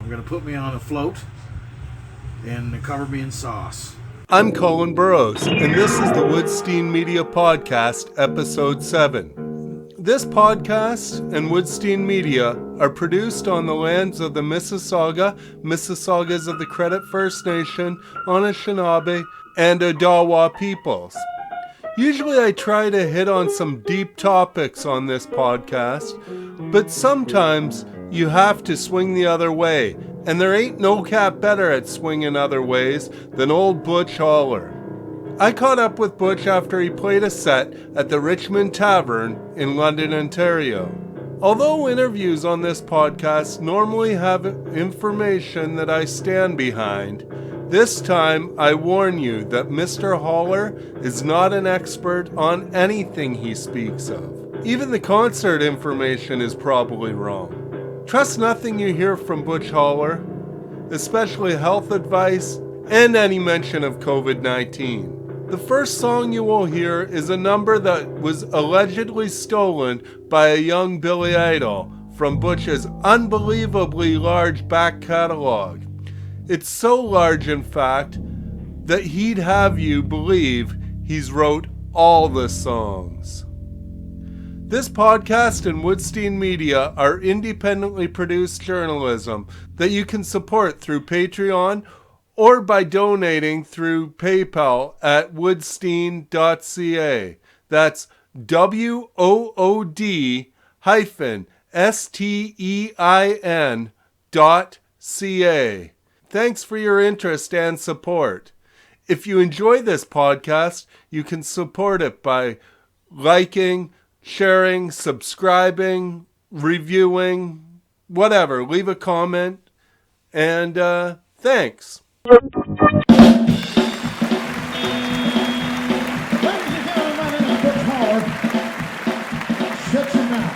I'm going to put me on a float and cover me in sauce. I'm Colin Burrows, and this is the Woodstein Media Podcast, Episode 7. This podcast and Woodstein Media are produced on the lands of the Mississaugas of the Credit First Nation, Anishinaabe, and Odawa peoples. Usually I try to hit on some deep topics on this podcast, but sometimes you have to swing the other way, and there ain't no cat better at swinging other ways than old Butch Haller. I caught up with Butch after he played a set at the Richmond Tavern in London, Ontario. Although interviews on this podcast normally have information that I stand behind, this time I warn you that Mr. Haller is not an expert on anything he speaks of. Even the concert information is probably wrong. Trust nothing you hear from Butch Haller, especially health advice and any mention of COVID-19. The first song you will hear is a number that was allegedly stolen by a young Billy Idol from Butch's unbelievably large back catalog. It's so large, in fact, that he'd have you believe he's wrote all the songs. This podcast and Woodstein Media are independently produced journalism that you can support through Patreon or by donating through PayPal at woodstein.ca. That's WOOD-STEIN.ca. Thanks for your interest and support. If you enjoy this podcast, you can support it by liking, sharing, subscribing, reviewing, whatever. Leave a comment, and thanks. Ladies and gentlemen, my name is Butch Haller. Shut your mouth.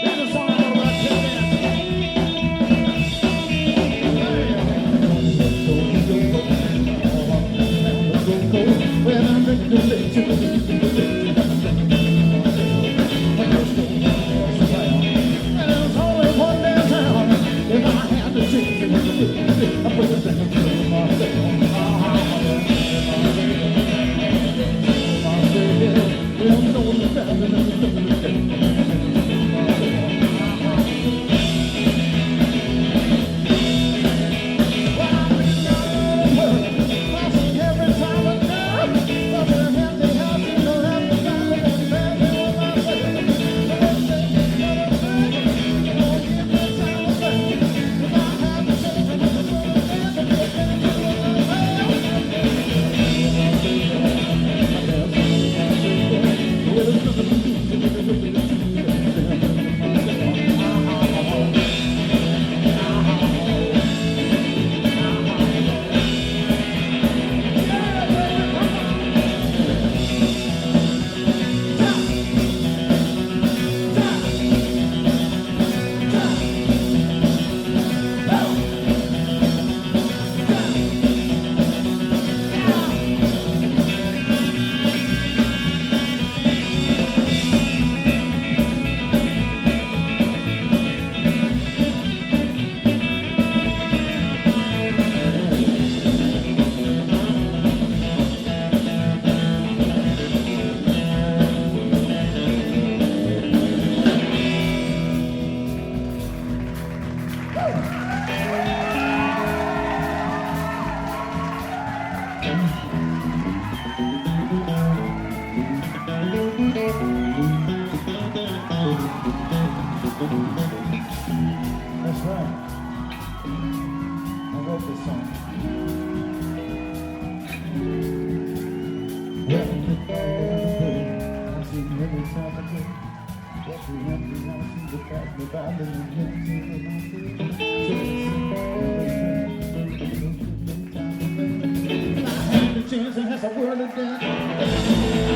Here's a song about there's only one damn town. If I had to choose, I put the thing in That's right. I wrote this song. Well, I've seen many times I think what we have to want to pass me by the I had the chance and has a word of death.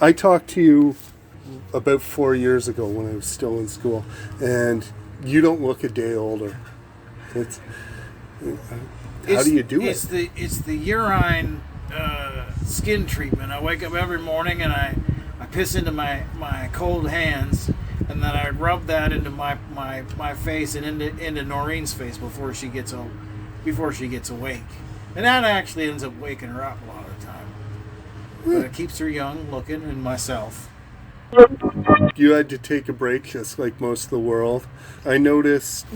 I talked to you about 4 years ago when I was still in school, and you don't look a day older. It's how do you do it's it? It's the urine skin treatment. I wake up every morning and I piss into my cold hands, and then I rub that into my face and into Noreen's face before she gets awake. And that actually ends up waking her up a lot of the time. But it keeps her young looking, and myself. You had to take a break just like most of the world. I noticed,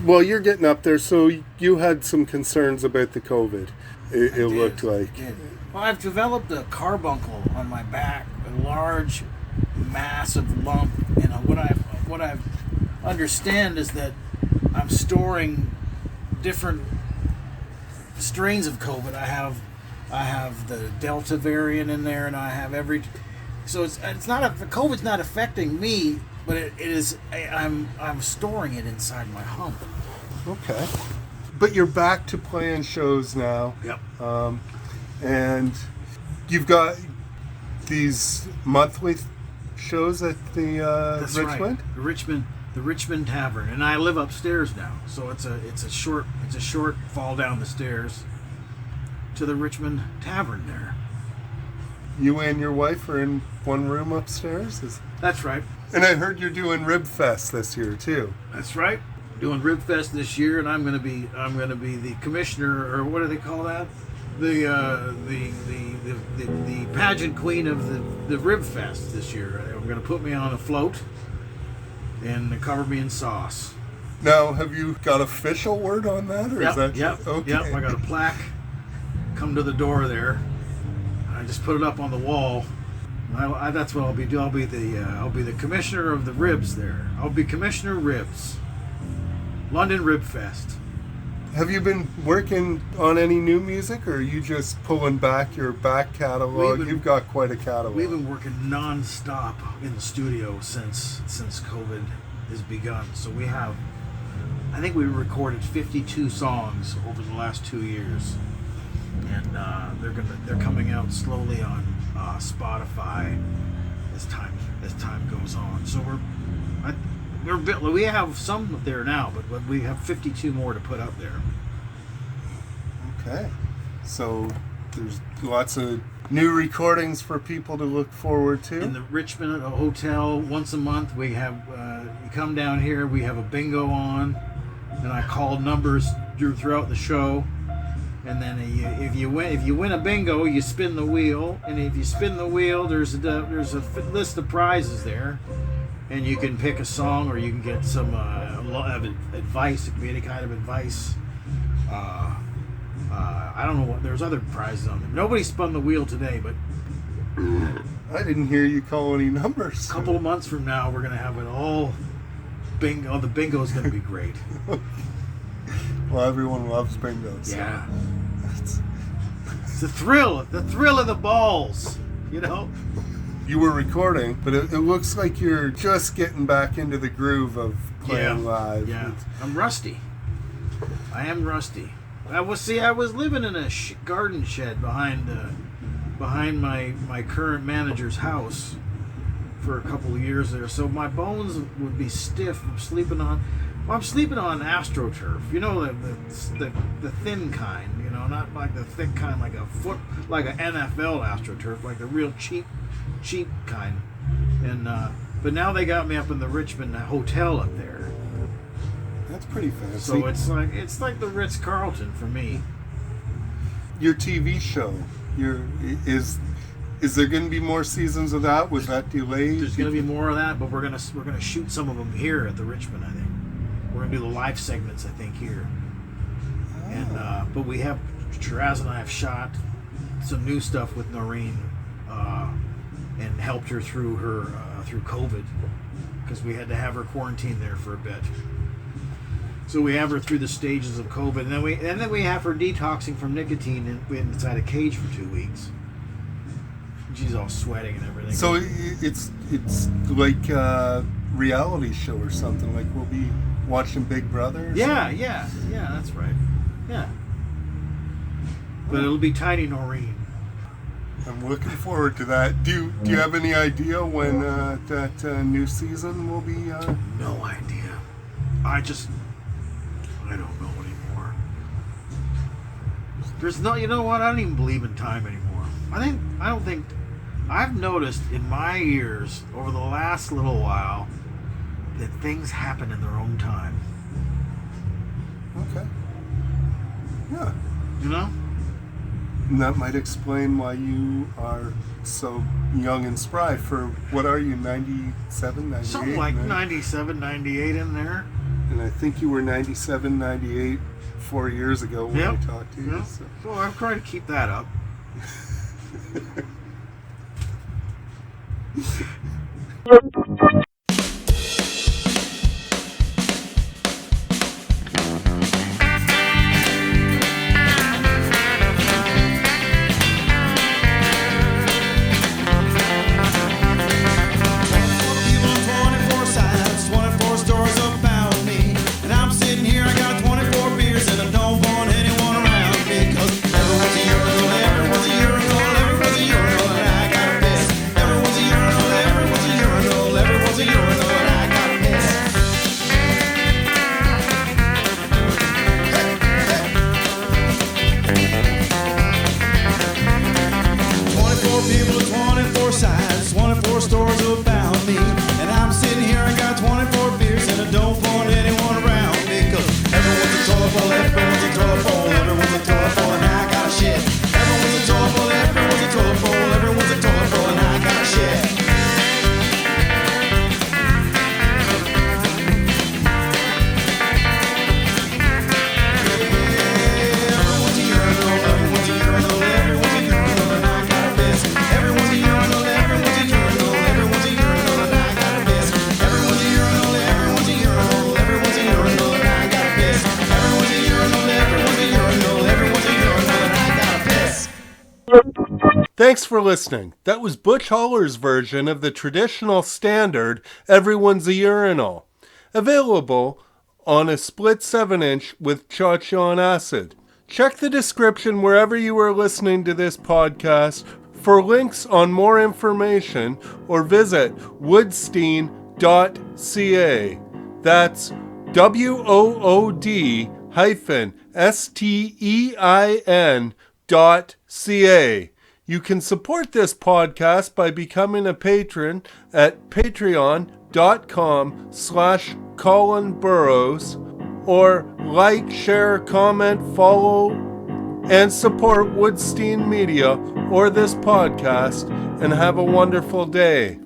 well, you're getting up there, so you had some concerns about the COVID. It looked like. I did. Well, I've developed a carbuncle on my back, a large, massive lump. And what I understand is that I'm storing different strains of COVID. I have the Delta variant in there, and I have so it's not the COVID's not affecting me, but it is. I'm storing it inside my hump. Okay. But you're back to playing shows now. Yep. And you've got these monthly shows at the That's Richmond? Right. The Richmond Tavern, and I live upstairs now, so it's a short fall down the stairs to the Richmond Tavern there. You and your wife are in one room upstairs? That's right. And I heard you're doing Rib Fest this year too. That's right. Doing Rib Fest this year, and I'm gonna be the commissioner, or what do they call that? The pageant queen of the Rib Fest this year. I'm gonna put me on a float and cover me in sauce. Now, have you got official word on that, or is that okay? Yep. I got a plaque. Come to the door there. I just put it up on the wall. That's what I'll be doing. I'll be the commissioner of the ribs there. I'll be Commissioner Ribs. London Rib Fest. Have you been working on any new music, or are you just pulling back your back catalog? You've got quite a catalog. We've been working non-stop in the studio since COVID has begun. So I think we recorded 52 songs over the last 2 years, and they're coming out slowly on Spotify as time goes on. So we have some there now, but we have 52 more to put up there. Okay, so there's lots of new recordings for people to look forward to. In the Richmond Hotel, once a month, we have you come down here. We have a bingo on, and I call numbers throughout the show. And then if you win a bingo, you spin the wheel, and if you spin the wheel, there's a list of prizes there, and you can pick a song, or you can get some advice. It could be any kind of advice. I don't know what. There's other prizes on there. Nobody spun the wheel today, but I didn't hear you call any numbers. A couple of months from now, we're gonna have it all bingo. The bingo is gonna be great. Well, everyone loves bingos. Yeah. It's the thrill of the balls, you know. You were recording, but it looks like you're just getting back into the groove of playing live. Yeah, I'm rusty. I am rusty. I was living in a garden shed behind my current manager's house for a couple of years there, so my bones would be stiff from sleeping on. Well, I'm sleeping on AstroTurf. You know, the thin kind. You know, not like the thick kind, like an NFL AstroTurf, like the real cheap kind. And but now they got me up in the Richmond Hotel up there. That's pretty fancy. So it's like the Ritz-Carlton for me. Your TV show, is there going to be more seasons of that? Was that delayed? There's going to be more of that, but we're gonna shoot some of them here at the Richmond. I think we're gonna do the live segments. I think here, and but Shiraz and I have shot some new stuff with Noreen, and helped her through COVID, because we had to have her quarantined there for a bit. So we have her through the stages of COVID, and then we have her detoxing from nicotine inside a cage for 2 weeks. She's all sweating and everything. So it's like a reality show or something. Like we'll be watching Big Brother. Yeah, that's right. Yeah. But it'll be Tiny Noreen. I'm looking forward to that. Do you have any idea when that new season will be? No idea. I don't know anymore. There's no, you know what? I don't even believe in time anymore. I've noticed in my years over the last little while that things happen in their own time. Okay. Yeah. You know? And that might explain why you are so young and spry. For, what are you, 97, 98? Something like 97, 98 in there. And I think you were 97, 98 4 years ago when I talked to you. Yep. So. Well, I'm trying to keep that up. Thanks for listening. That was Butch Haller's version of the traditional standard Everyone's a Urinal, available on a split 7-inch with Chachi on acid. Check the description wherever you are listening to this podcast for links on more information, or visit woodstein.ca. That's wood-stein.ca. You can support this podcast by becoming a patron at patreon.com/Colin Burrows, or like, share, comment, follow, and support Woodstein Media or this podcast, and have a wonderful day.